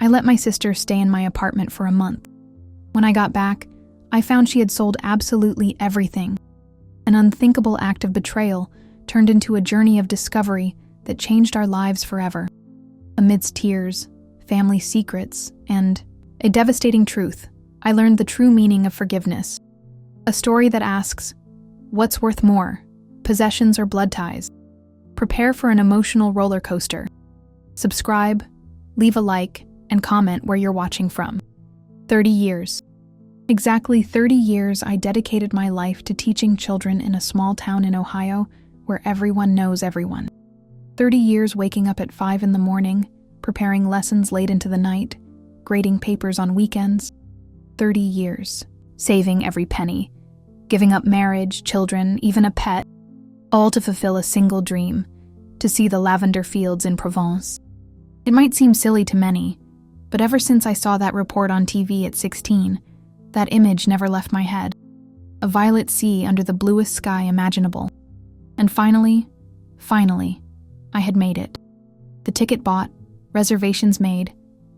I let my sister stay in my apartment for a month. When I got back, I found she had sold absolutely everything. An unthinkable act of betrayal turned into a journey of discovery that changed our lives forever. Amidst tears, family secrets, and a devastating truth, I learned the true meaning of forgiveness. A story that asks, what's worth more, possessions or blood ties? Prepare for an emotional roller coaster. Subscribe, leave a like, and comment where you're watching from. 30 years. Exactly 30 years I dedicated my life to teaching children in a small town in Ohio where everyone knows everyone. 30 years waking up at 5 in the morning, preparing lessons late into the night, grading papers on weekends. 30 years, saving every penny, giving up marriage, children, even a pet, all to fulfill a single dream, to see the lavender fields in Provence. It might seem silly to many, but ever since I saw that report on TV at 16, that image never left my head. A violet sea under the bluest sky imaginable. And finally, I had made it. The ticket bought, reservations made,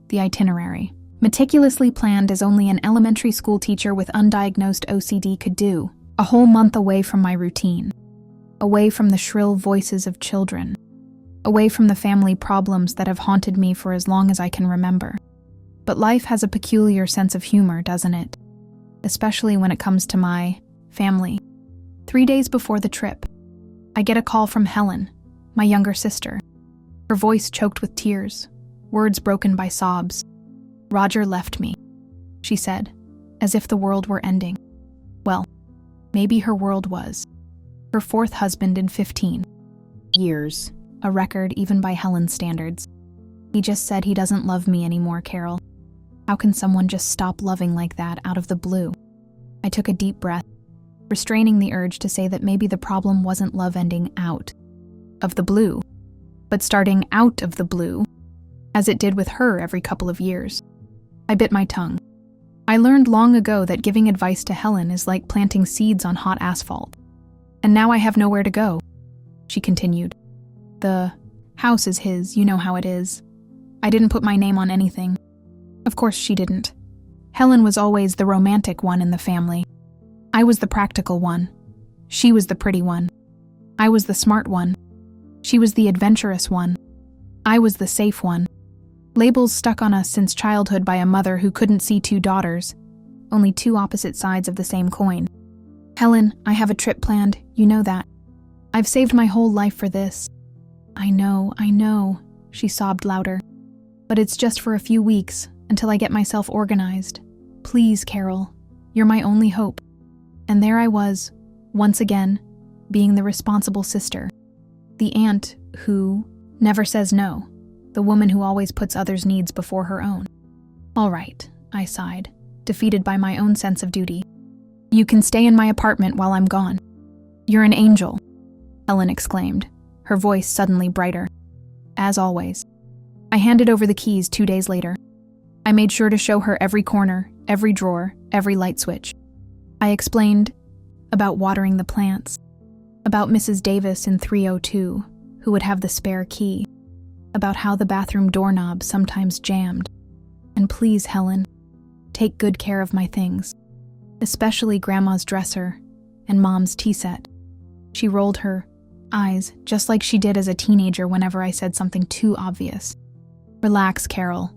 the itinerary. Meticulously planned as only an elementary school teacher with undiagnosed OCD could do. A whole month away from my routine. Away from the shrill voices of children. Away from the family problems that have haunted me for as long as I can remember. But life has a peculiar sense of humor, doesn't it? Especially when it comes to my family. 3 days before the trip, I get a call from Helen, my younger sister. Her voice choked with tears, words broken by sobs. Roger left me, she said, as if the world were ending. Well, maybe her world was. Her fourth husband in 15 years, a record even by Helen's standards. He just said he doesn't love me anymore, Carol. How can someone just stop loving like that out of the blue? I took a deep breath, restraining the urge to say that maybe the problem wasn't love ending out of the blue, but starting out of the blue, as it did with her every couple of years. I bit my tongue. I learned long ago that giving advice to Helen is like planting seeds on hot asphalt. And now I have nowhere to go, she continued. The house is his, you know how it is. I didn't put my name on anything. Of course she didn't. Helen was always the romantic one in the family. I was the practical one. She was the pretty one. I was the smart one. She was the adventurous one. I was the safe one. Labels stuck on us since childhood by a mother who couldn't see two daughters, only two opposite sides of the same coin. Helen, I have a trip planned, you know that. I've saved my whole life for this. I know, she sobbed louder. But it's just for a few weeks, until I get myself organized. Please, Carol, you're my only hope. And there I was, once again, being the responsible sister. The aunt who never says no. The woman who always puts others' needs before her own. All right, I sighed, defeated by my own sense of duty. You can stay in my apartment while I'm gone. You're an angel, Helen exclaimed, her voice suddenly brighter. As always. I handed over the keys 2 days later. I made sure to show her every corner, every drawer, every light switch. I explained about watering the plants, about Mrs. Davis in 302, who would have the spare key, about how the bathroom doorknob sometimes jammed. And please, Helen, take good care of my things, especially Grandma's dresser and Mom's tea set. She rolled her eyes just like she did as a teenager whenever I said something too obvious. Relax, Carol.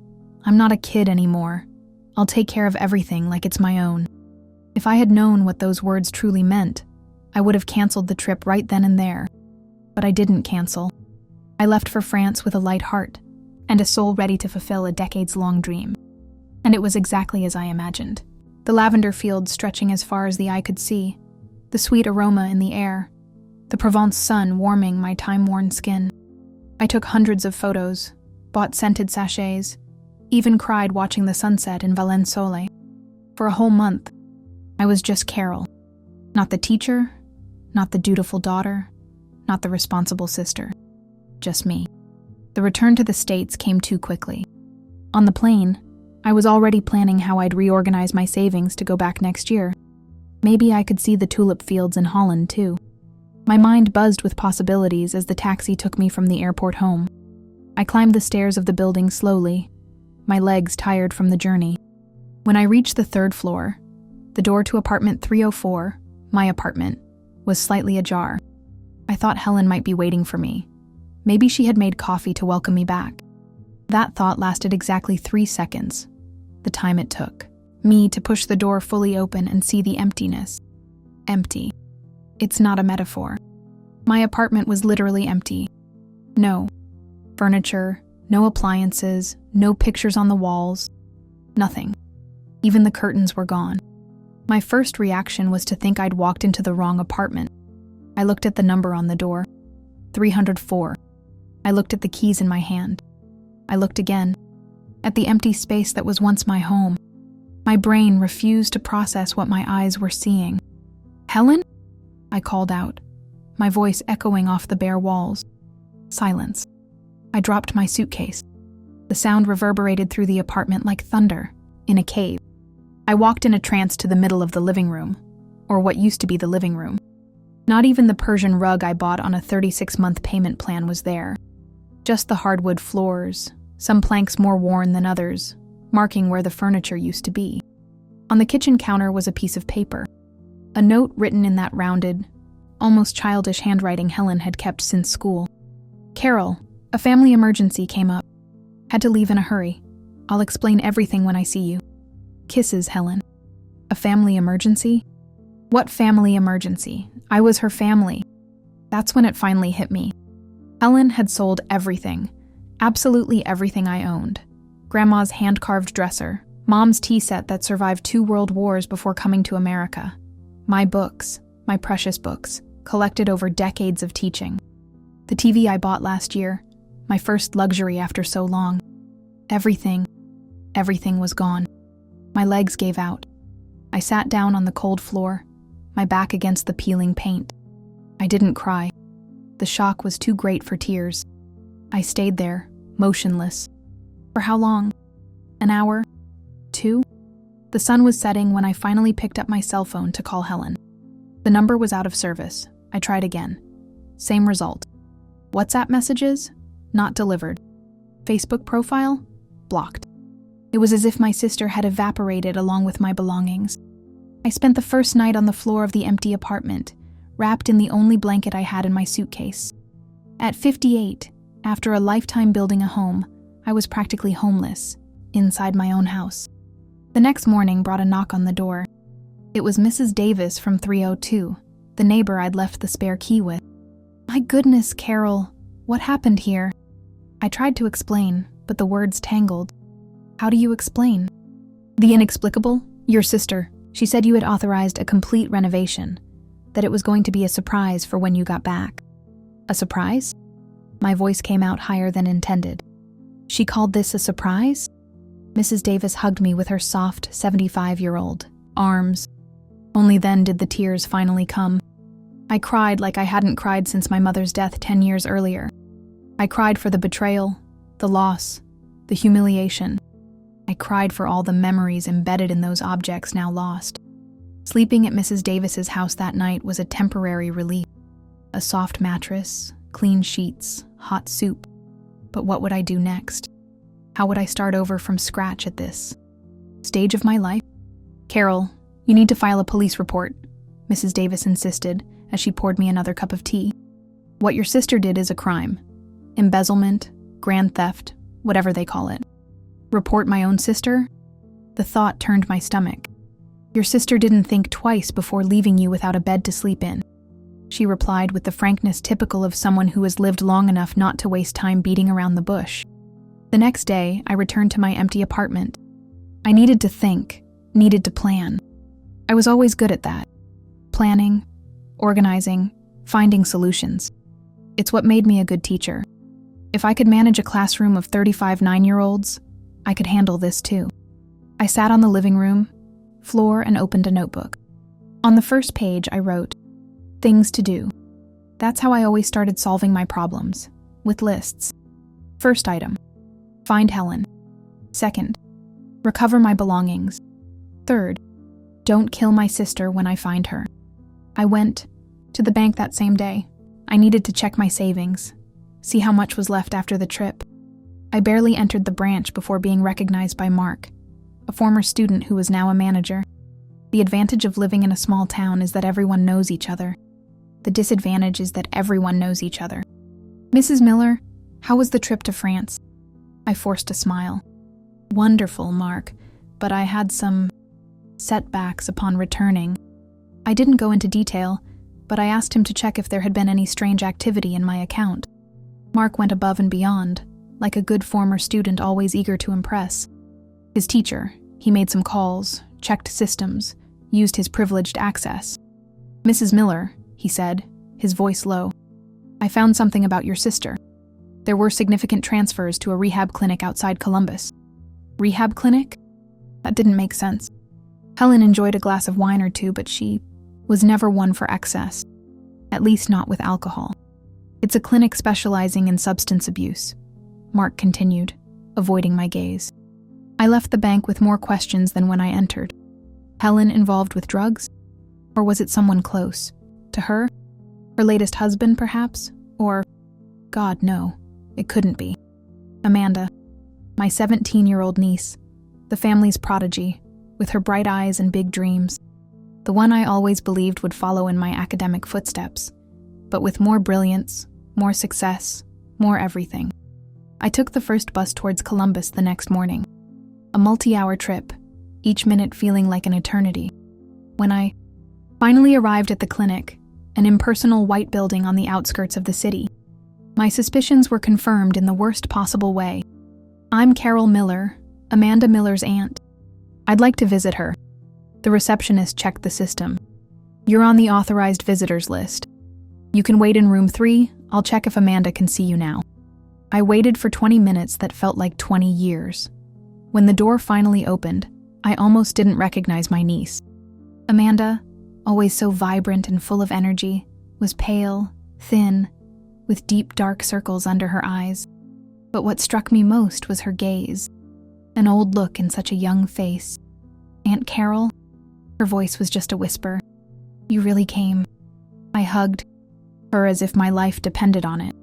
I'm not a kid anymore. I'll take care of everything like it's my own. If I had known what those words truly meant, I would have canceled the trip right then and there. But I didn't cancel. I left for France with a light heart and a soul ready to fulfill a decades-long dream. And it was exactly as I imagined. The lavender fields stretching as far as the eye could see, the sweet aroma in the air, the Provence sun warming my time-worn skin. I took hundreds of photos, bought scented sachets, even cried watching the sunset in Valençole. For a whole month, I was just Carol. Not the teacher, not the dutiful daughter, not the responsible sister. Just me. The return to the States came too quickly. On the plane, I was already planning how I'd reorganize my savings to go back next year. Maybe I could see the tulip fields in Holland, too. My mind buzzed with possibilities as the taxi took me from the airport home. I climbed the stairs of the building slowly, my legs tired from the journey. When I reached the third floor, the door to apartment 304, my apartment, was slightly ajar. I thought Helen might be waiting for me. Maybe she had made coffee to welcome me back. That thought lasted exactly 3 seconds, the time it took me to push the door fully open and see the emptiness. Empty. It's not a metaphor. My apartment was literally empty. No furniture, no appliances, no pictures on the walls, nothing. Even the curtains were gone. My first reaction was to think I'd walked into the wrong apartment. I looked at the number on the door, 304. I looked at the keys in my hand. I looked again, at the empty space that was once my home. My brain refused to process what my eyes were seeing. "Helen?" I called out, my voice echoing off the bare walls. Silence. I dropped my suitcase. The sound reverberated through the apartment like thunder in a cave. I walked in a trance to the middle of the living room, or what used to be the living room. Not even the Persian rug I bought on a 36-month payment plan was there. Just the hardwood floors, some planks more worn than others, marking where the furniture used to be. On the kitchen counter was a piece of paper, a note written in that rounded, almost childish handwriting Helen had kept since school. "Carol, a family emergency came up. Had to leave in a hurry. I'll explain everything when I see you. Kisses, Helen." A family emergency? What family emergency? I was her family. That's when it finally hit me. Helen had sold everything, absolutely everything I owned. Grandma's hand-carved dresser, Mom's tea set that survived 2 world wars before coming to America, my books, my precious books, collected over decades of teaching. The TV I bought last year, my first luxury after so long. Everything was gone. My legs gave out. I sat down on the cold floor, my back against the peeling paint. I didn't cry. The shock was too great for tears. I stayed there, motionless. For how long? An hour? 2? The sun was setting when I finally picked up my cell phone to call Helen. The number was out of service. I tried again. Same result. WhatsApp messages? Not delivered. Facebook profile? Blocked. It was as if my sister had evaporated along with my belongings. I spent the first night on the floor of the empty apartment, wrapped in the only blanket I had in my suitcase. At 58, after a lifetime building a home, I was practically homeless, inside my own house. The next morning brought a knock on the door. It was Mrs. Davis from 302, the neighbor I'd left the spare key with. "My goodness, Carol, what happened here?" I tried to explain, but the words tangled. "How do you explain?" "The inexplicable? Your sister. She said you had authorized a complete renovation, that it was going to be a surprise for when you got back." "A surprise?" My voice came out higher than intended. "She called this a surprise?" Mrs. Davis hugged me with her soft, 75-year-old arms. Only then did the tears finally come. I cried like I hadn't cried since my mother's death 10 years earlier. I cried for the betrayal, the loss, the humiliation. I cried for all the memories embedded in those objects now lost. Sleeping at Mrs. Davis's house that night was a temporary relief. A soft mattress, clean sheets, hot soup. But what would I do next? How would I start over from scratch at this stage of my life? "Carol, you need to file a police report," Mrs. Davis insisted as she poured me another cup of tea. "What your sister did is a crime. Embezzlement, grand theft, whatever they call it." "Report my own sister?" The thought turned my stomach. "Your sister didn't think twice before leaving you without a bed to sleep in," she replied with the frankness typical of someone who has lived long enough not to waste time beating around the bush. The next day, I returned to my empty apartment. I needed to think, needed to plan. I was always good at that. Planning, organizing, finding solutions. It's what made me a good teacher. If I could manage a classroom of 35 9-year-olds, I could handle this too. I sat on the living room floor and opened a notebook. On the first page, I wrote, "Things to do." That's how I always started solving my problems, with lists. First item, find Helen. Second, recover my belongings. Third, don't kill my sister when I find her. I went to the bank that same day. I needed to check my savings, see how much was left after the trip. I barely entered the branch before being recognized by Mark, a former student who was now a manager. The advantage of living in a small town is that everyone knows each other. The disadvantage is that everyone knows each other. "Mrs. Miller, how was the trip to France?" I forced a smile. "Wonderful, Mark, but I had some setbacks upon returning." I didn't go into detail, but I asked him to check if there had been any strange activity in my account. Mark went above and beyond, like a good former student always eager to impress. His teacher, he made some calls, checked systems, used his privileged access. "Mrs. Miller," he said, his voice low, "I found something about your sister. There were significant transfers to a rehab clinic outside Columbus." Rehab clinic? That didn't make sense. Helen enjoyed a glass of wine or two, but she was never one for excess, at least not with alcohol. "It's a clinic specializing in substance abuse," Mark continued, avoiding my gaze. I left the bank with more questions than when I entered. Helen involved with drugs? Or was it someone close? To her? Her latest husband, perhaps? Or, God, no, it couldn't be. Amanda, my 17-year-old niece, the family's prodigy, with her bright eyes and big dreams. The one I always believed would follow in my academic footsteps, but with more brilliance, more success, more everything. I took the first bus towards Columbus the next morning. A multi-hour trip, each minute feeling like an eternity. When I finally arrived at the clinic, an impersonal white building on the outskirts of the city, my suspicions were confirmed in the worst possible way. "I'm Carol Miller, Amanda Miller's aunt. I'd like to visit her." The receptionist checked the system. "You're on the authorized visitors list. You can wait in room 3, I'll check if Amanda can see you now." I waited for 20 minutes that felt like 20 years. When the door finally opened, I almost didn't recognize my niece. Amanda, always so vibrant and full of energy, was pale, thin, with deep dark circles under her eyes. But what struck me most was her gaze, an old look in such a young face. "Aunt Carol?" Her voice was just a whisper. "You really came." I hugged her as if my life depended on it.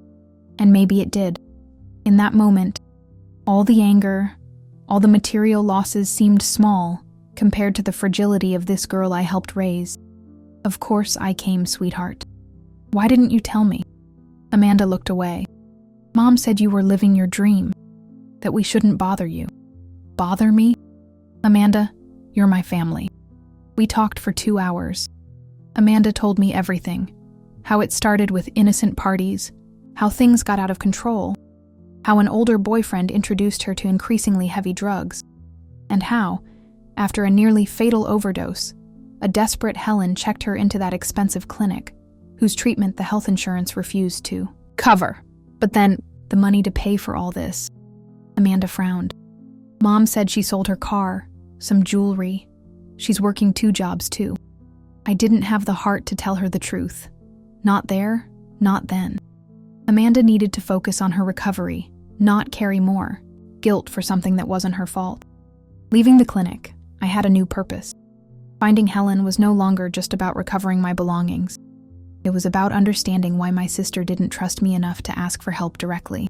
And maybe it did. In that moment, all the anger, all the material losses seemed small compared to the fragility of this girl I helped raise. "Of course I came, sweetheart. Why didn't you tell me?" Amanda looked away. "Mom said you were living your dream, that we shouldn't bother you." "Bother me?" "Amanda, you're my family." We talked for 2 hours. Amanda told me everything. How it started with innocent parties, how things got out of control, how an older boyfriend introduced her to increasingly heavy drugs, and how, after a nearly fatal overdose, a desperate Helen checked her into that expensive clinic, whose treatment the health insurance refused to cover. But then, the money to pay for all this. Amanda frowned. "Mom said she sold her car, some jewelry. She's working 2 jobs too." I didn't have the heart to tell her the truth. Not there, not then. Amanda needed to focus on her recovery, not carry more guilt for something that wasn't her fault. Leaving the clinic, I had a new purpose. Finding Helen was no longer just about recovering my belongings. It was about understanding why my sister didn't trust me enough to ask for help directly.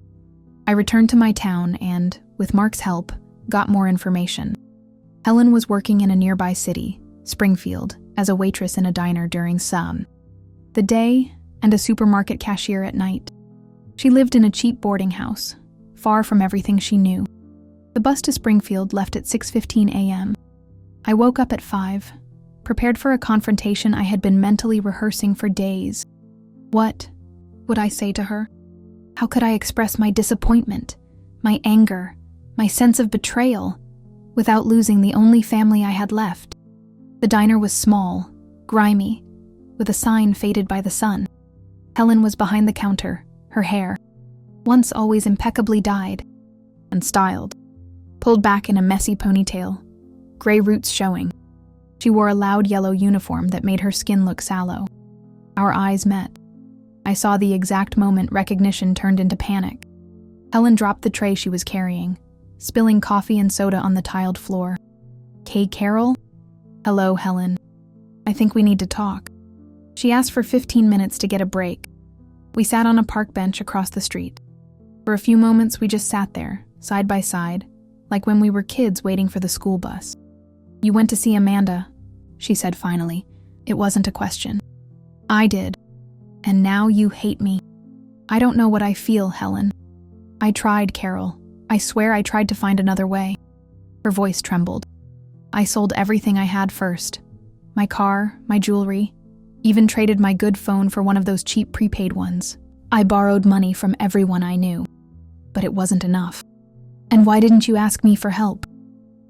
I returned to my town and, with Mark's help, got more information. Helen was working in a nearby city, Springfield, as a waitress in a diner during the day and a supermarket cashier at night. She lived in a cheap boarding house, far from everything she knew. The bus to Springfield left at 6:15 a.m. I woke up at 5, prepared for a confrontation I had been mentally rehearsing for days. What would I say to her? How could I express my disappointment, my anger, my sense of betrayal, without losing the only family I had left? The diner was small, grimy, with a sign faded by the sun. Helen was behind the counter, her hair, once always impeccably dyed and styled, pulled back in a messy ponytail, gray roots showing. She wore a loud yellow uniform that made her skin look sallow. Our eyes met. I saw the exact moment recognition turned into panic. Helen dropped the tray she was carrying, spilling coffee and soda on the tiled floor. "Kay Carol?" "Hello, Helen. I think we need to talk." She asked for 15 minutes to get a break. We sat on a park bench across the street. For a few moments, we just sat there, side by side, like when we were kids waiting for the school bus. "You went to see Amanda," she said finally. It wasn't a question. "I did. And now you hate me." "I don't know what I feel, Helen. I tried, Carol. I swear I tried to find another way." Her voice trembled. "I sold everything I had first. My car, my jewelry, even traded my good phone for one of those cheap prepaid ones. I borrowed money from everyone I knew. But it wasn't enough. And why didn't you ask me for help?"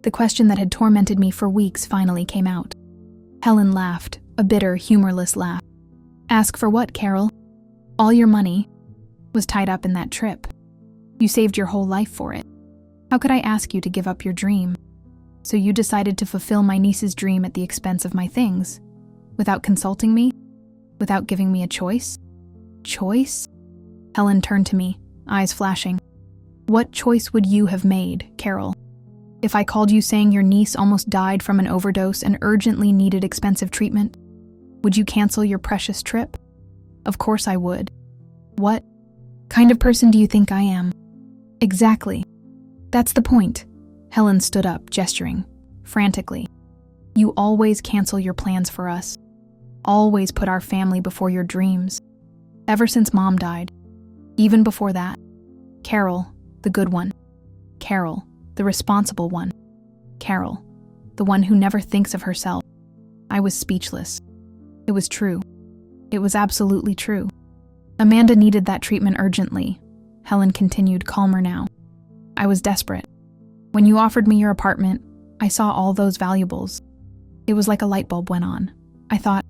The question that had tormented me for weeks finally came out. Helen laughed, a bitter, humorless laugh. "Ask for what, Carol? All your money was tied up in that trip. You saved your whole life for it. How could I ask you to give up your dream? So you decided to fulfill my niece's dream at the expense of my things, without consulting me? Without giving me a choice?" "Choice?" Helen turned to me, eyes flashing. "What choice would you have made, Carol? If I called you saying your niece almost died from an overdose and urgently needed expensive treatment, would you cancel your precious trip?" "Of course I would." "What kind of person do you think I am?" "Exactly. That's the point." Helen stood up, gesturing, frantically. "You always cancel your plans for us. Always put our family before your dreams. Ever since Mom died. Even before that. Carol, the good one. Carol, the responsible one. Carol, the one who never thinks of herself." I was speechless. It was true. It was absolutely true. "Amanda needed that treatment urgently," Helen continued, calmer now. "I was desperate. When you offered me your apartment, I saw all those valuables. It was like a light bulb went on. I thought,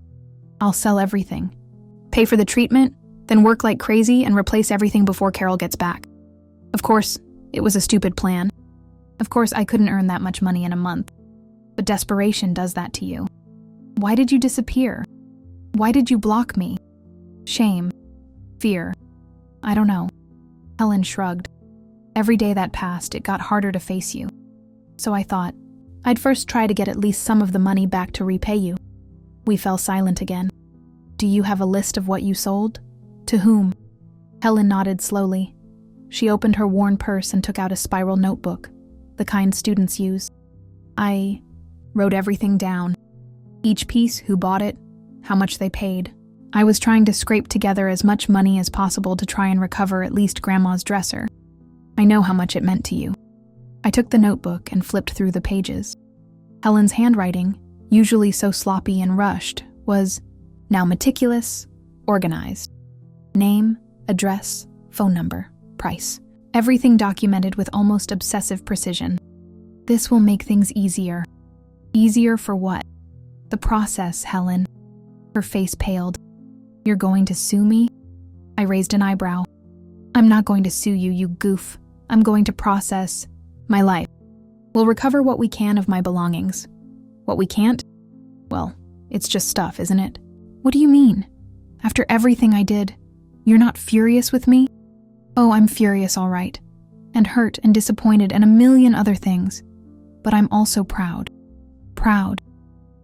I'll sell everything. Pay for the treatment, then work like crazy and replace everything before Carol gets back. Of course, it was a stupid plan. Of course, I couldn't earn that much money in a month. But desperation does that to you. Why did you disappear? Why did you block me? Shame. Fear. I don't know." Helen shrugged. "Every day that passed, it got harder to face you. So I thought, I'd first try to get at least some of the money back to repay you." We fell silent again. "Do you have a list of what you sold? To whom?" Helen nodded slowly. She opened her worn purse and took out a spiral notebook, the kind students use. "I wrote everything down. Each piece, who bought it, how much they paid. I was trying to scrape together as much money as possible to try and recover at least Grandma's dresser. I know how much it meant to you." I took the notebook and flipped through the pages. Helen's handwriting, usually so sloppy and rushed, was now meticulous, organized. Name, address, phone number, price. Everything documented with almost obsessive precision. "This will make things easier." "Easier for what?" "The process, Helen." Her face paled. "You're going to sue me?" I raised an eyebrow. "I'm not going to sue you, you goof. I'm going to process my life. We'll recover what we can of my belongings. What we can't? Well, it's just stuff, isn't it?" "What do you mean? After everything I did, you're not furious with me?" "Oh, I'm furious, all right. And hurt and disappointed and a million other things. But I'm also proud. Proud.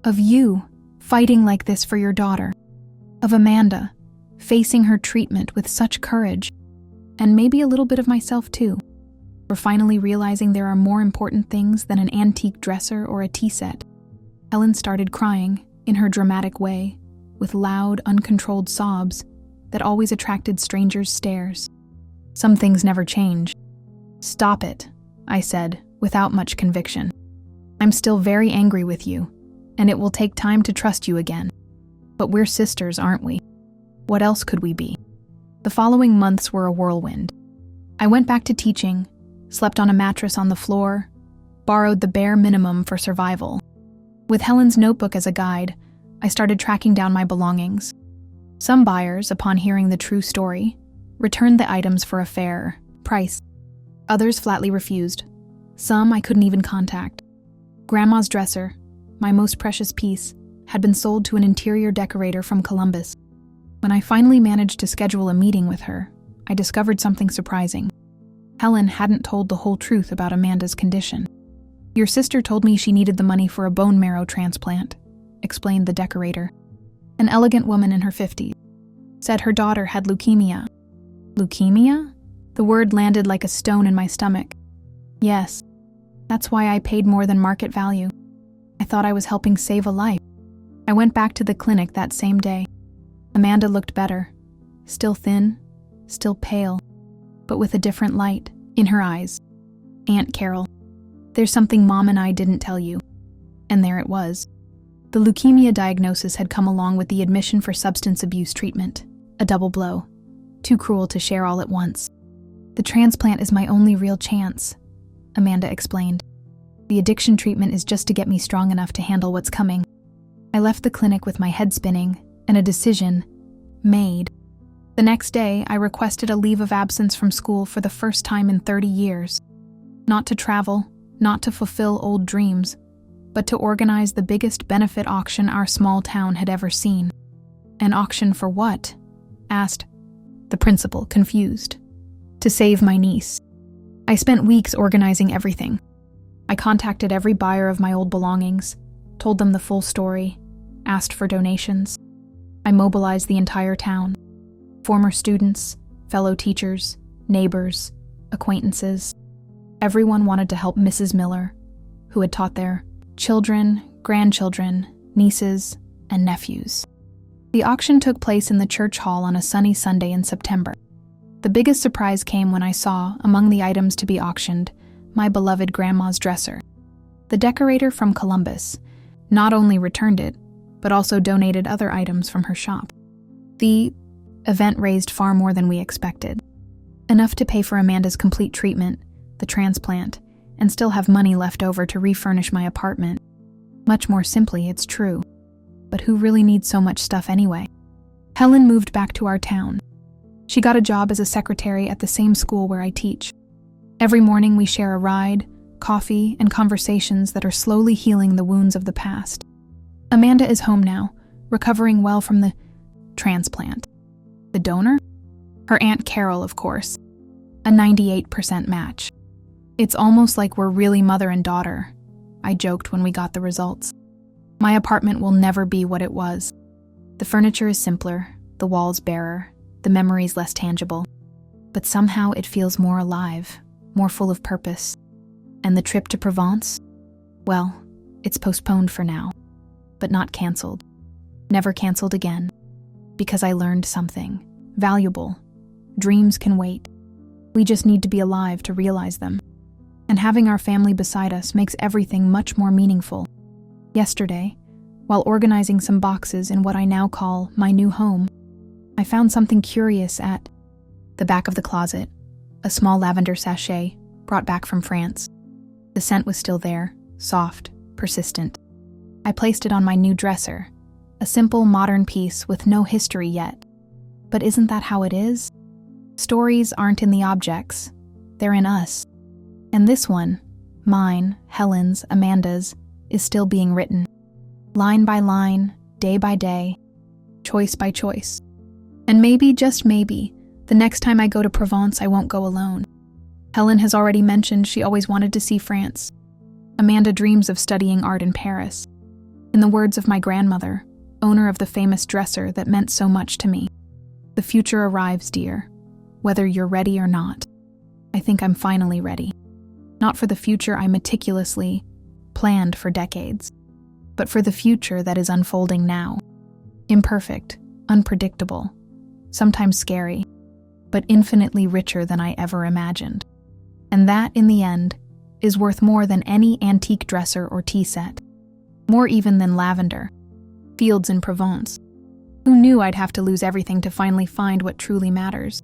Of you, fighting like this for your daughter. Of Amanda, facing her treatment with such courage. And maybe a little bit of myself too. We're finally realizing there are more important things than an antique dresser or a tea set." Helen started crying, in her dramatic way, with loud, uncontrolled sobs that always attracted strangers' stares. "Some things never change." "Stop it," I said, without much conviction. "I'm still very angry with you, and it will take time to trust you again. But we're sisters, aren't we? What else could we be?" The following months were a whirlwind. I went back to teaching, slept on a mattress on the floor, borrowed the bare minimum for survival. With Helen's notebook as a guide, I started tracking down my belongings. Some buyers, upon hearing the true story, returned the items for a fair price. Others flatly refused. Some I couldn't even contact. Grandma's dresser, my most precious piece, had been sold to an interior decorator from Columbus. When I finally managed to schedule a meeting with her, I discovered something surprising. Helen hadn't told the whole truth about Amanda's condition. "Your sister told me she needed the money for a bone marrow transplant," explained the decorator. An elegant woman in her 50s. Said her daughter had leukemia. Leukemia? The word landed like a stone in my stomach. Yes, that's why I paid more than market value. I thought I was helping save a life. I went back to the clinic that same day. Amanda looked better. Still thin, still pale, but with a different light in her eyes. Aunt Carol, there's something Mom and I didn't tell you. And there it was. The leukemia diagnosis had come along with the admission for substance abuse treatment. A double blow. Too cruel to share all at once. The transplant is my only real chance, Amanda explained. The addiction treatment is just to get me strong enough to handle what's coming. I left the clinic with my head spinning and a decision made. The next day, I requested a leave of absence from school for the first time in 30 years. Not to travel, not to fulfill old dreams, but to organize the biggest benefit auction our small town had ever seen. An auction for what? Asked the principal, confused. To save my niece. I spent weeks organizing everything. I contacted every buyer of my old belongings, told them the full story, asked for donations. I mobilized the entire town. Former students, fellow teachers, neighbors, acquaintances. Everyone wanted to help Mrs. Miller, who had taught their children, grandchildren, nieces, and nephews. The auction took place in the church hall on a sunny Sunday in September. The biggest surprise came when I saw, among the items to be auctioned, my beloved grandma's dresser. The decorator from Columbus not only returned it, but also donated other items from her shop. The event raised far more than we expected. Enough to pay for Amanda's complete treatment, the transplant, and still have money left over to refurnish my apartment. Much more simply, it's true. But who really needs so much stuff anyway? Helen moved back to our town. She got a job as a secretary at the same school where I teach. Every morning we share a ride, coffee, and conversations that are slowly healing the wounds of the past. Amanda is home now, recovering well from the transplant. The donor? Her Aunt Carol, of course. A 98% match. It's almost like we're really mother and daughter, I joked when we got the results. My apartment will never be what it was. The furniture is simpler, the walls barer, the memories less tangible. But somehow it feels more alive, more full of purpose. And the trip to Provence? Well, it's postponed for now, but not canceled. Never canceled again. Because I learned something valuable. Dreams can wait. We just need to be alive to realize them. And having our family beside us makes everything much more meaningful. Yesterday, while organizing some boxes in what I now call my new home, I found something curious at the back of the closet, a small lavender sachet brought back from France. The scent was still there, soft, persistent. I placed it on my new dresser, a simple modern piece with no history yet. But isn't that how it is? Stories aren't in the objects, they're in us. And this one, mine, Helen's, Amanda's, is still being written. Line by line, day by day, choice by choice. And maybe, just maybe, the next time I go to Provence I won't go alone. Helen has already mentioned she always wanted to see France. Amanda dreams of studying art in Paris. In the words of my grandmother, owner of the famous dresser that meant so much to me, the future arrives, dear, whether you're ready or not. I think I'm finally ready. Not for the future I meticulously planned for decades, but for the future that is unfolding now. Imperfect, unpredictable, sometimes scary, but infinitely richer than I ever imagined. And that, in the end, is worth more than any antique dresser or tea set. More even than lavender, fields in Provence. Who knew I'd have to lose everything to finally find what truly matters?